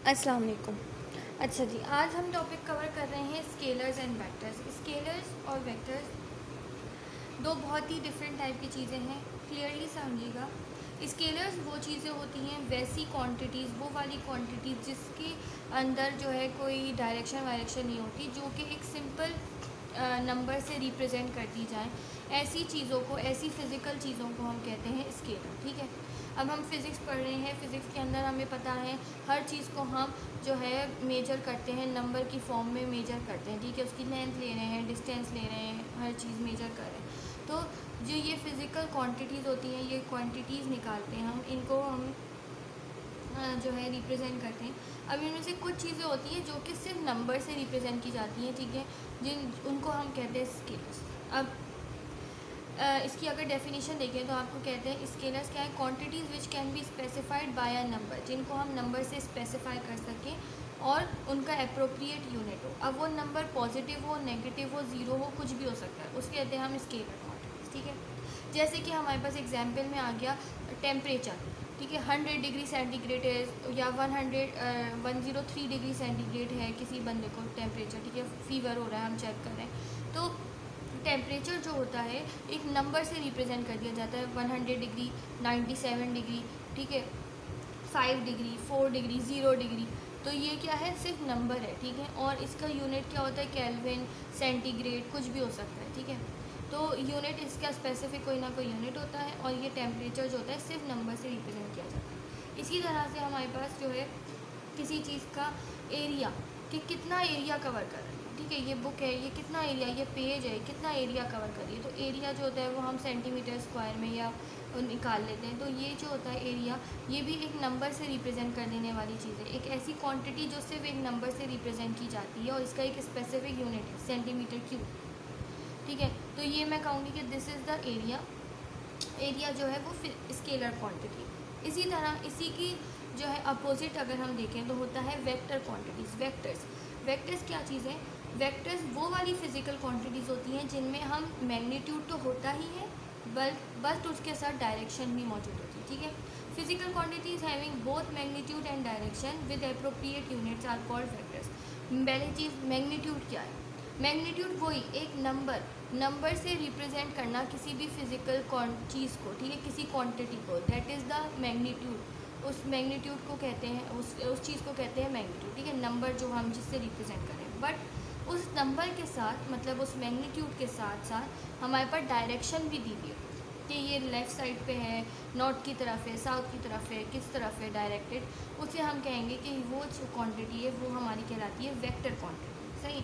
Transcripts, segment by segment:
अस्सलाम वालेकुम। अच्छा जी, आज हम टॉपिक कवर कर रहे हैं स्केलर्स एंड वेक्टर्स। स्केलर्स और वेक्टर्स दो बहुत ही डिफरेंट टाइप की चीज़ें हैं, क्लियरली समझिएगा। स्केलर्स वो चीज़ें होती हैं, वैसी क्वांटिटीज़, वो वाली क्वांटिटीज़ जिसके अंदर जो है कोई डायरेक्शन वायरेक्शन नहीं होती, जो कि एक सिंपल नंबर से रिप्रेजेंट कर दी जाए। ऐसी चीज़ों को, ऐसी फ़िज़िकल चीज़ों को हम कहते हैं स्केलर। ठीक है, अब हम फ़िज़िक्स पढ़ रहे हैं, फ़िज़िक्स के अंदर हमें पता है हर चीज़ को हम जो है मेजर करते हैं, नंबर की फॉर्म में मेजर करते हैं। ठीक है, उसकी लेंथ ले रहे हैं, डिस्टेंस ले रहे हैं, हर चीज़ मेजर कर रहे हैं। तो जो ये फ़िज़िकल क्वांटिटीज़ होती हैं, ये क्वांटिटीज़ निकालते हैं हम, इनको हम जो है रिप्रेजेंट करते हैं। अब इनमें से कुछ चीज़ें होती हैं जो कि सिर्फ नंबर से रिप्रेजेंट की जाती हैं। ठीक है, उनको हम कहते हैं स्केलर्स। अब इसकी अगर डेफिनेशन देखें तो आपको कहते हैं स्केलर्स क्या है, quantities which can be specified by a number, जिनको हम नंबर से स्पेसिफाई कर सकें और उनका अप्रोप्रिएट यूनिट हो। अब वो नंबर पॉजिटिव हो, नेगेटिव हो, ज़ीरो हो, कुछ भी हो सकता है, उसके कहते हैं हम स्केलर क्वांटिटीज़। ठीक है, जैसे कि हमारे पास एग्जाम्पल में आ गया टेम्परेचर। ठीक है, 100 डिग्री सेंटीग्रेड है या 103 डिग्री सेंटीग्रेड है किसी बंदे को टेम्परेचर। ठीक है, फीवर हो रहा है, हम चेक कर रहे हैं, तो टेम्परेचर जो होता है एक नंबर से रिप्रेजेंट कर दिया जाता है। 100 डिग्री, 97 डिग्री, ठीक है, 5 डिग्री, 4 डिग्री, 0 डिग्री। तो ये क्या है, सिर्फ नंबर है। ठीक है, और इसका यूनिट क्या होता है, केल्विन, सेंटीग्रेड, कुछ भी हो सकता है। ठीक है, तो यूनिट इसका स्पेसिफिक कोई ना कोई यूनिट होता है, और ये टेम्परेचर जो होता है सिर्फ नंबर से रिप्रेजेंट किया जाता है। इसी तरह से हमारे पास जो है किसी चीज़ का एरिया, कि कितना एरिया कवर कर रही है। ठीक है, ये बुक है, ये कितना एरिया, ये पेज है, कितना एरिया कवर कर रही है। तो एरिया जो होता है वो हम सेंटीमीटर स्क्वायर में या निकाल लेते हैं। तो ये जो होता है एरिया, ये भी एक नंबर से रिप्रेजेंट कर देने वाली चीज़ है। एक ऐसी क्वांटिटी जो सिर्फ एक नंबर से रिप्रेजेंट की जाती है, और इसका एक स्पेसिफिक यूनिट है सेंटीमीटर क्यूब। ठीक है, तो ये मैं कहूँगी कि this is the area. Area जो है वो स्केलर क्वांटिटी। इसी तरह इसी की जो है अपोजिट अगर हम देखें तो होता है वेक्टर क्वांटिटीज़। वेक्टर्स क्या चीज़ है, वेक्टर्स वो वाली फिजिकल क्वांटिटीज़ होती हैं जिनमें हम मैग्नीट्यूड तो होता ही है, बस उसके साथ डायरेक्शन भी मौजूद होती है। ठीक है, physical quantities having both magnitude and direction with appropriate units are called vectors. पहली चीज़ मैग्नीट्यूड क्या है, मैग्नीट्यूड वही एक नंबर से रिप्रेजेंट करना किसी भी फिजिकल चीज़ को। ठीक है, किसी क्वांटिटी को, दैट इज़ द मैग्नीट्यूड। उस मैग्नीट्यूड को कहते हैं, उस चीज़ को कहते हैं मैग्नीट्यूड। ठीक है, नंबर जो हम जिससे रिप्रेजेंट करें, बट उस नंबर के साथ, मतलब उस मैग्नीट्यूड के साथ साथ हमारे पास डायरेक्शन भी दी हुई है कि ये लेफ़्ट साइड पे है, नॉर्थ की तरफ है, साउथ की तरफ है, किस तरफ है डायरेक्टेड, उसे हम कहेंगे कि वो जो क्वांटिटी है वो हमारी कहलाती है वेक्टर क्वांटिटी। सही,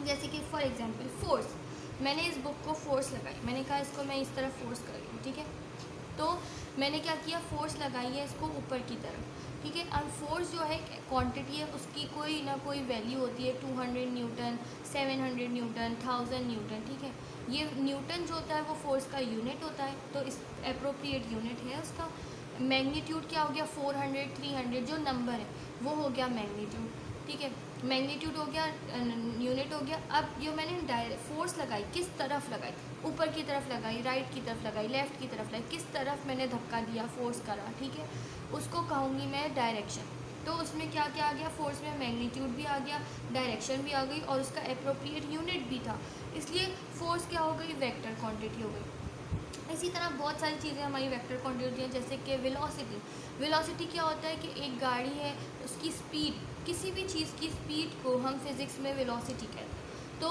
जैसे कि फॉर एग्जांपल फोर्स, मैंने इस बुक को फोर्स लगाई, मैंने कहा इसको मैं इस तरफ फोर्स कर रही हूँ। ठीक है, तो मैंने क्या किया, फोर्स लगाई है इसको ऊपर की तरफ। ठीक है, अब फोर्स जो है क्वांटिटी है, उसकी कोई ना कोई वैल्यू होती है, 200 न्यूटन, 700 न्यूटन, 1000 न्यूटन। ठीक है, ये न्यूटन जो होता है वो फोर्स का यूनिट होता है, तो इस अप्रोप्रिएट यूनिट है उसका। मैग्नीट्यूड क्या हो गया, 400, 300 जो नंबर है वो हो गया मैग्नीट्यूड। ठीक है, मैग्नीट्यूड हो गया, यूनिट हो गया। अब जो मैंने डायरेक्ट फोर्स लगाई, किस तरफ लगाई, ऊपर की तरफ लगाई, राइट की तरफ लगाई, लेफ़्ट की तरफ लगाई, किस तरफ मैंने धक्का दिया, फोर्स करा। ठीक है, उसको कहूँगी मैं डायरेक्शन। तो उसमें क्या क्या आ गया, फोर्स में मैग्नीट्यूड भी आ गया, डायरेक्शन भी आ गई, और उसका अप्रोप्रिएट यूनिट भी था, इसलिए फोर्स क्या हो गई, वेक्टर क्वांटिटी हो गई। इसी तरह बहुत सारी चीज़ें हमारी वेक्टर क्वांटिटी होती हैं, जैसे कि वेलोसिटी क्या होता है कि एक गाड़ी है, उसकी स्पीड, किसी भी चीज़ की स्पीड को हम फिज़िक्स में वेलोसिटी कहते हैं। तो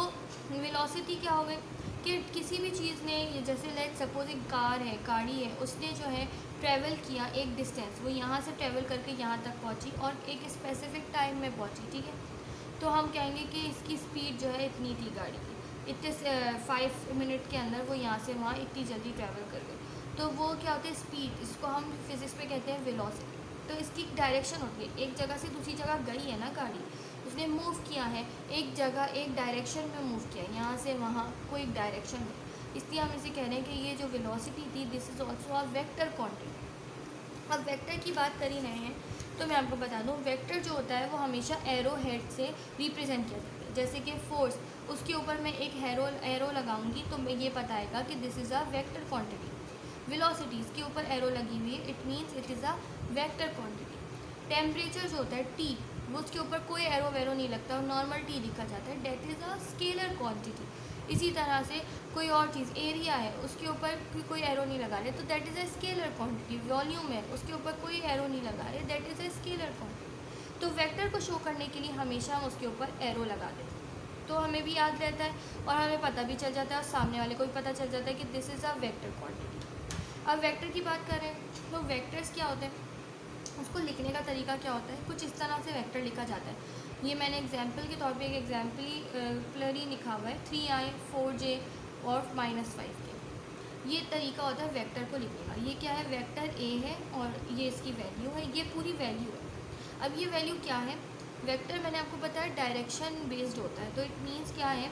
वेलोसिटी क्या हो गई कि किसी भी चीज़ ने, जैसे लेट सपोज एक कार है, गाड़ी है, उसने जो है ट्रैवल किया एक डिस्टेंस, वो यहाँ से ट्रैवल करके यहाँ तक पहुँची और एक स्पेसिफिक टाइम में पहुँची। ठीक है, तो हम कहेंगे कि इसकी स्पीड जो है इतनी थी गाड़ी की, इतने 5 मिनट के अंदर वो यहाँ से वहाँ इतनी जल्दी ट्रैवल कर गई। तो वो क्या होता है, स्पीड, इसको हम फिज़िक्स में कहते हैं वेलोसिटी। तो इसकी डायरेक्शन होती है, एक जगह से दूसरी जगह गई है ना गाड़ी, उसने मूव किया है, एक जगह एक डायरेक्शन में मूव किया है, यहाँ से वहाँ कोई डायरेक्शन है, इसलिए हम इसे कह रहे हैं कि ये जो वेलोसिटी थी, this is also a vector quantity. अब वेक्टर की बात कर ही रहे हैं तो मैं आपको बता दूं, वेक्टर जो होता है वो हमेशा एरो हेड से रिप्रेजेंट किया जाता है। जैसे कि फोर्स, उसके ऊपर मैं एक एरो लगाऊंगी तो मैं ये बताएगा कि this is a vector quantity. Velocity इसके ऊपर एरो लगी हुई है, it means it is a vector quantity. Temperature जो होता है T, वो उसके ऊपर कोई एरो वेरो नहीं लगता और नॉर्मल T लिखा जाता है, that is a scalar quantity. इसी तरह से कोई और चीज़ एरिया है, उसके ऊपर कोई एरो नहीं लगा रहे तो that is a scalar quantity. Volume है, उसके ऊपर कोई एरो नहीं लगा रहे, that is a scalar quantity. तो वेक्टर को शो करने के लिए हमेशा हम उसके ऊपर एरो लगा देते हैं, तो हमें भी याद रहता है और हमें पता भी चल जाता है और सामने वाले को भी पता चल जाता है कि this is a vector quantity. अब वेक्टर की बात कर रहे हैं तो वेक्टर्स क्या होते हैं, उसको लिखने का तरीका क्या होता है, कुछ इस तरह से वेक्टर लिखा जाता है। ये मैंने एग्जाम्पल के तौर पे एक एग्जाम्पलरी लिखा हुआ है 3i 4j और -5 के। ये तरीका होता है वेक्टर को लिखने का। ये क्या है, वेक्टर ए है और ये इसकी वैल्यू है, ये पूरी वैल्यू है। अब ये वैल्यू क्या है, वेक्टर मैंने आपको बताया डायरेक्शन बेस्ड होता है, तो इट मीन्स क्या है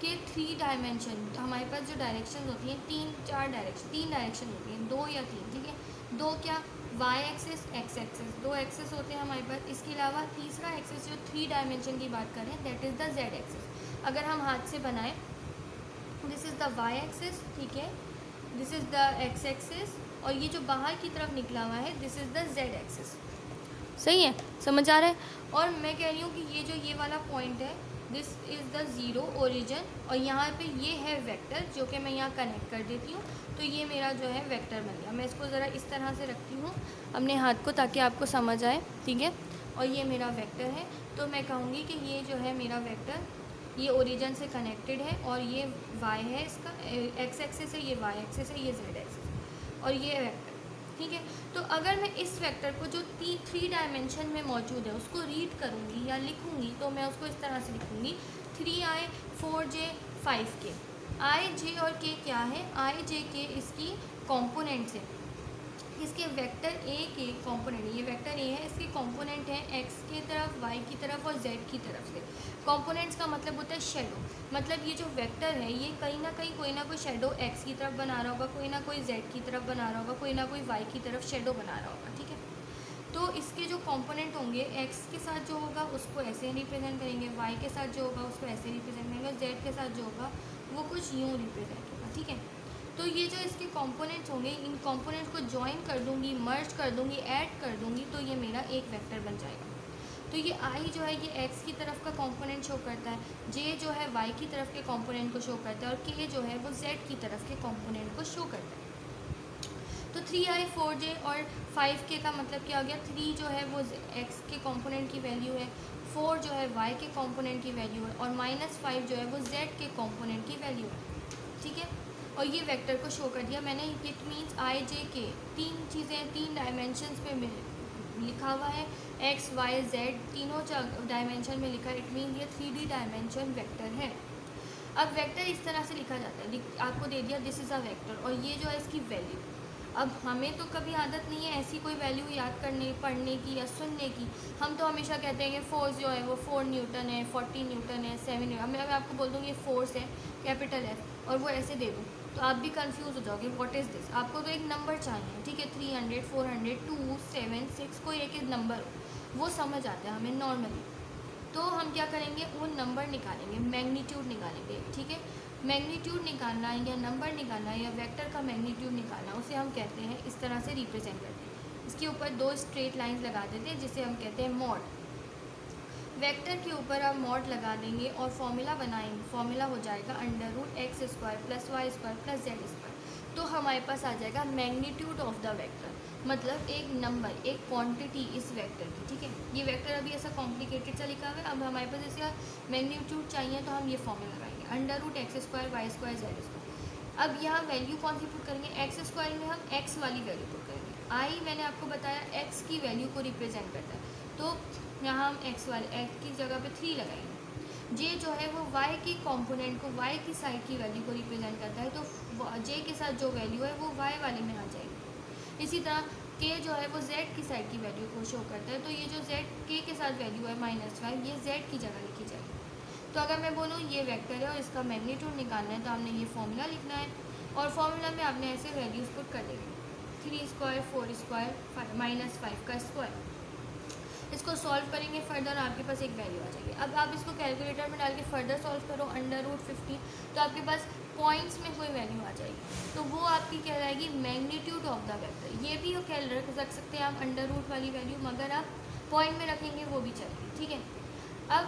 कि 3 डायमेंशन, हमारे पास जो डायरेक्शन होती हैं 3 डायरेक्शन होती हैं, 2 या 3, ठीक है। 2 क्या, Y axis, X axis, 2 axis होते हैं हमारे पास। इसके अलावा तीसरा एक्सिस जो 3 डायमेंशन की बात करें that is the Z axis. अगर हम हाथ से बनाएं, this is the Y axis, ठीक है, this is the X axis, और ये जो बाहर की तरफ निकला हुआ है this is the Z axis. सही है, समझ आ रहा है। और मैं कह रही हूँ कि ये जो ये वाला पॉइंट है this is the zero origin, और यहाँ पे ये है वेक्टर जो कि मैं यहाँ कनेक्ट कर देती हूँ, तो ये मेरा जो है वेक्टर बन गया। मैं इसको ज़रा इस तरह से रखती हूँ अपने हाथ को ताकि आपको समझ आए, ठीक है। और ये मेरा वेक्टर है, तो मैं कहूँगी कि ये जो है मेरा वेक्टर, ये ओरिजिन से कनेक्टेड है और ये वाई है, इसका एक्स एक्सिस है, ये वाई एक्सिस है, ये जेड एक्सिस और ये वेक्टर, ठीक है। तो अगर मैं इस वेक्टर को जो 3 डायमेंशन में मौजूद है उसको रीड करूँगी या लिखूँगी, तो मैं उसको इस तरह से लिखूँगी 3i 4j 5k। i, j और k क्या है, i, j, k इसकी कॉम्पोनेंट्स है, इसके वेक्टर ए के कंपोनेंट, ये वेक्टर ए है, इसके कंपोनेंट है एक्स की तरफ, वाई की तरफ और जेड की तरफ से। कंपोनेंट्स का मतलब होता है शेडो, मतलब ये जो वेक्टर है ये कहीं ना कहीं कोई ना कोई शेडो एक्स की तरफ बना रहा होगा, कोई ना कोई जेड की तरफ बना रहा होगा, कोई ना कोई वाई की तरफ शेडो बना रहा होगा, ठीक है। तो इसके जो कंपोनेंट होंगे, एक्स के साथ जो होगा उसको ऐसे रिप्रेजेंट करेंगे, वाई के साथ जो होगा उसको ऐसे रिप्रेजेंट करेंगे, जेड के साथ जो होगा वो कुछ यूँ रिप्रेजेंट होगा, ठीक है। तो ये जो इसके कंपोनेंट्स होंगे, इन कंपोनेंट्स को ज्वाइन कर दूंगी, मर्ज कर दूंगी, ऐड कर दूंगी, तो ये मेरा एक वेक्टर बन जाएगा। तो ये आई जो है ये एक्स की तरफ का कंपोनेंट शो करता है, जे जो है वाई की तरफ के कंपोनेंट को शो करता है और के जो है वो जेड की तरफ के कंपोनेंट को शो करता है। तो 3i 4j और 5k का मतलब क्या हो गया, 3 जो है वो एक्स के कंपोनेंट की वैल्यू है, 4 जो है वाई के कंपोनेंट की वैल्यू है और -5 जो है वो जेड के कंपोनेंट की वैल्यू है, ठीक है। और ये वेक्टर को शो कर दिया मैंने, it means i, j, k 3 चीज़ें 3 डायमेंशंस पे लिखा हुआ है, x, y, z तीनों डायमेंशन में लिखा है, इट मीन ये 3D डायमेंशन वेक्टर है। अब वेक्टर इस तरह से लिखा जाता है, आपको दे दिया दिस इज़ अ वेक्टर और ये जो है इसकी वैल्यू। अब हमें तो कभी आदत नहीं है ऐसी कोई वैल्यू याद करने, पढ़ने की या सुनने की। हम तो हमेशा कहते हैं कि फोर्स जो है वो 4 न्यूटन है, 40 न्यूटन है, 7 न्यूटन। मैं आपको बोल दूँगी फोर्स है कैपिटल F और वो ऐसे दे दूँ तो आप भी कंफ्यूज हो जाओगे, व्हाट इज़ दिस। आपको तो एक नंबर चाहिए, ठीक है, 300, 400, 2, 7, 6 कोई एक नंबर हो, वो समझ आता है हमें नॉर्मली। तो हम क्या करेंगे, वो नंबर निकालेंगे, मैग्नीट्यूड निकालेंगे, ठीक है। मैग्नीट्यूड निकालना या नंबर निकालना या वेक्टर का मैग्नीट्यूड निकालना, उसे हम कहते हैं इस तरह से रिप्रेजेंट करते हैं। इसके ऊपर 2 स्ट्रेट लाइंस लगा देते हैं जिसे हम कहते हैं मॉड। वेक्टर के ऊपर आप मॉड लगा देंगे और फॉर्मूला बनाएंगे, फॉर्मूला हो जाएगा √x² + y² + z²। तो हमारे पास आ जाएगा मैग्नीट्यूड ऑफ द वेक्टर, मतलब एक नंबर, एक क्वांटिटी इस वेक्टर की, ठीक है। ये वेक्टर अभी ऐसा कॉम्प्लिकेटेड सा लिखा हुआ है, अब हमारे पास इसका मैग्नीट्यूड चाहिए तो हम ये फॉर्मूला लगाएंगे √x² y² z²। अब यहाँ वैल्यू कौन सी पुट करेंगे, x² में हम x वाली वैल्यू पुट करेंगे। i मैंने आपको बताया x की वैल्यू को रिप्रेजेंट करता है, तो यहाँ हम x की जगह पे 3 लगाएंगे। j जो है वो y की कंपोनेंट को, y की साइड की वैल्यू को रिप्रेजेंट करता है, तो j के साथ जो वैल्यू है वो y वाले में आ जाएगी। इसी तरह k जो है वो z की साइड की वैल्यू को शो करता है, तो ये जो z k के साथ वैल्यू है -5, ये z की जगह लिखी जाएगी। तो अगर मैं बोलूँ ये वेक्टर है और इसका मैग्नीट्यूड निकालना है तो आपने ये फॉर्मूला लिखना है और फॉर्मूला में आपने ऐसे वैल्यूज़ पुट कर देंगे, 3² 4² -5 का स्क्वायर। इसको सॉल्व करेंगे फर्दर, आपके पास एक वैल्यू आ जाएगी। अब आप इसको कैलकुलेटर में डाल के फर्दर सॉल्व करो √15, तो आपके पास पॉइंट्स में कोई वैल्यू आ जाएगी, तो वो आपकी कहलाएगी मैग्नीट्यूड ऑफ द वेक्टर। ये भी रख सकते हैं आप अंडर रूट वाली वैल्यू, मगर आप पॉइंट में रखेंगे वो भी चलेगी, ठीक है। अब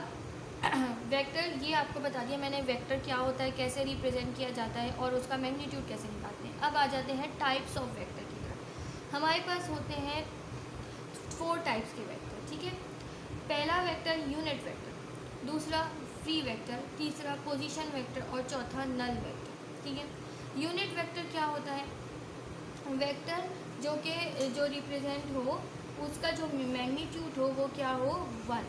वेक्टर ये आपको बता दिया मैंने, वेक्टर क्या होता है, कैसे रिप्रेजेंट किया जाता है और उसका मैग्नीट्यूड कैसे निकालते हैं। अब आ जाते हैं टाइप्स ऑफ वेक्टर की तरफ। हमारे पास होते हैं 4 टाइप्स के वेक्टर, ठीक है। पहला वेक्टर यूनिट वेक्टर, दूसरा फ्री वेक्टर, तीसरा पोजीशन वेक्टर और चौथा नल वेक्टर, ठीक है। यूनिट वेक्टर क्या होता है, वेक्टर जो रिप्रेजेंट हो उसका जो मैग्नीट्यूड हो वो क्या हो 1,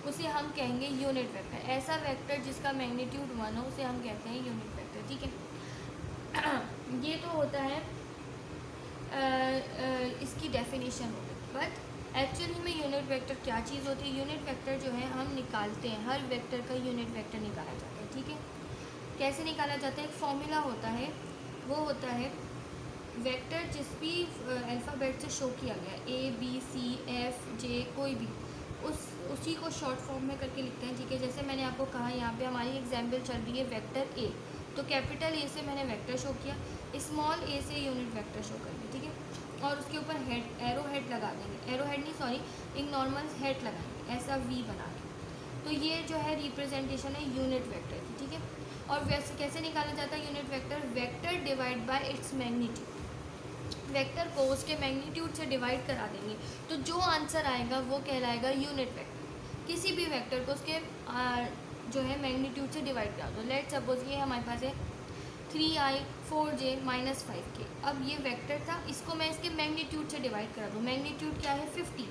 उसे हम कहेंगे यूनिट वेक्टर। ऐसा वेक्टर जिसका मैग्नीट्यूड 1 हो उसे हम कहते हैं यूनिट वेक्टर, ठीक है। ये तो होता है इसकी डेफिनेशन हो गई, बट एक्चुअली में यूनिट वेक्टर क्या चीज़ होती है। यूनिट वेक्टर जो है हम निकालते हैं, हर वेक्टर का यूनिट वेक्टर निकाला जाता है, ठीक है। कैसे निकाला जाता है, एक फॉर्मूला होता है, वो होता है वेक्टर जिस भी अल्फ़ाबेट से शो किया गया, ABCFJ कोई भी, उसी को शॉर्ट फॉर्म में करके लिखते हैं, ठीक है। जैसे मैंने आपको कहा यहाँ पे हमारी एग्जाम्पल चल रही है वेक्टर A, तो कैपिटल A से मैंने वेक्टर शो किया, स्मॉल a से यूनिट वेक्टर शो करेंगे, ठीक है। और उसके ऊपर हेड, एरो हेड लगा देंगे, एरो हेड नहीं सॉरी, एक नॉर्मल हेड लगाएंगे ऐसा V बना के। तो ये जो है रिप्रेजेंटेशन है यूनिट वेक्टर की, ठीक है। और वैसे कैसे निकाला जाता है unit vector, vector divide by its magnitude. Vector को उसके मैग्नीट्यूड से डिवाइड करा देंगे, तो जो आंसर आएगा वो कहलाएगा यूनिट वेक्टर। किसी भी वेक्टर को उसके जो है मैग्नीट्यूड से डिवाइड करा दो। लेट सपोज ये हमारे पास है 3i 4j -5k। अब ये वेक्टर था, इसको मैं इसके मैग्नीट्यूड से डिवाइड करा दूँ। मैग्नीट्यूड क्या है 50,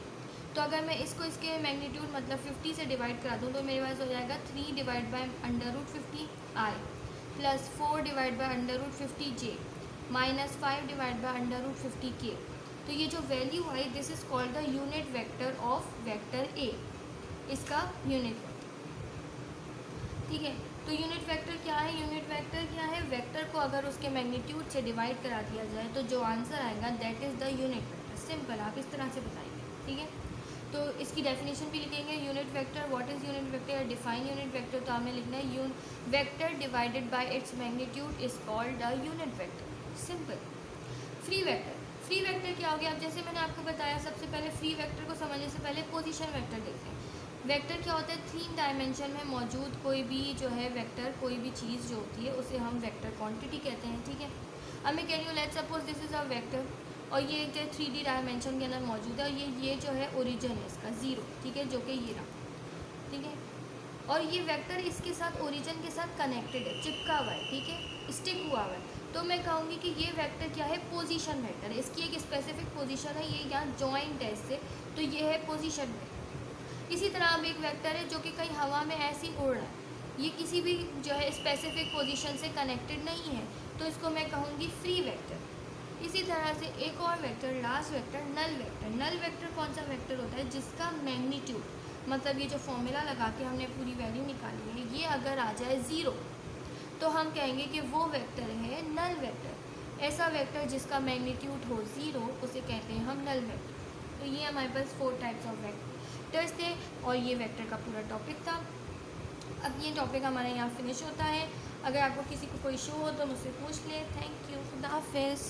तो अगर मैं इसको इसके मैग्नीट्यूड मतलब 50 से डिवाइड करा दूँ तो मेरे पास हो जाएगा 3 divide by √50i plus 4 divide by √50j -5 divide by √50k। तो ये जो value I this is called the unit vector of vector A, इसका यूनिट वेक्टर, ठीक है। तो यूनिट वेक्टर क्या है, यूनिट वेक्टर क्या है, वेक्टर को अगर उसके मैग्नीट्यूड से डिवाइड करा दिया जाए तो जो आंसर आएगा that is the unit vector. Simple, आप इस तरह से बताएंगे, ठीक है। तो इसकी डेफिनेशन भी लिखेंगे, unit vector, what is unit vector, define unit vector, तो हमें लिखना है vector divided by its magnitude is called the unit vector. Simple. Free vector, free vector क्या हो गया, अब जैसे मैंने आपको बताया सबसे पहले फ्री वेक्टर को समझने से पहले पोजीशन वेक्टर देखते हैं। वेक्टर क्या होता है, 3 डायमेंशन में मौजूद कोई भी जो है वेक्टर, कोई भी चीज़ जो होती है उसे हम वेक्टर क्वांटिटी कहते हैं, ठीक है। अब मैं कह रही हूँ let's suppose this is a vector और ये एक जो 3D डायमेंशन के अंदर मौजूद है और ये जो है ओरिजिन है इसका 0, ठीक है, जो कि ये रहा, ठीक है। और ये वेक्टर इसके साथ ओरिजिन के साथ कनेक्टेड है, चिपका हुआ है, ठीक है, स्टिक हुआ हुआ है। तो मैं कहूँगी कि ये वेक्टर क्या है, पोजीशन वेक्टर है। इसकी एक स्पेसिफिक पोजीशन है, ये यहाँ जॉइंट है इससे, तो ये है पोजीशन वेक्टर। इसी तरह अब एक वेक्टर है जो कि कहीं हवा में ऐसे ही उड़ रहा है, ये किसी भी जो है स्पेसिफिक पोजीशन से कनेक्टेड नहीं है, तो इसको मैं कहूँगी फ्री वेक्टर। इसी तरह से एक और vector, last vector, null vector. Null vector कौन सा वेक्टर होता है, जिसका मैग्नीट्यूड मतलब ये जो फॉर्मूला लगा के हमने पूरी वैल्यू निकाली है, ये अगर आ जाए 0 तो हम कहेंगे कि वो वेक्टर है नल वेक्टर। ऐसा वेक्टर जिसका मैग्नीट्यूड हो 0 उसे कहते हैं हम नल वेक्टर। तो ये हमारे पास 4 टाइप्स ऑफ वेक्टर्स थे और ये वेक्टर का पूरा टॉपिक था। अब ये टॉपिक हमारा यहाँ फिनिश होता है। अगर आपको किसी को कोई इशू हो तो मुझसे पूछ ले। थैंक यू, खुदा हाफिज़।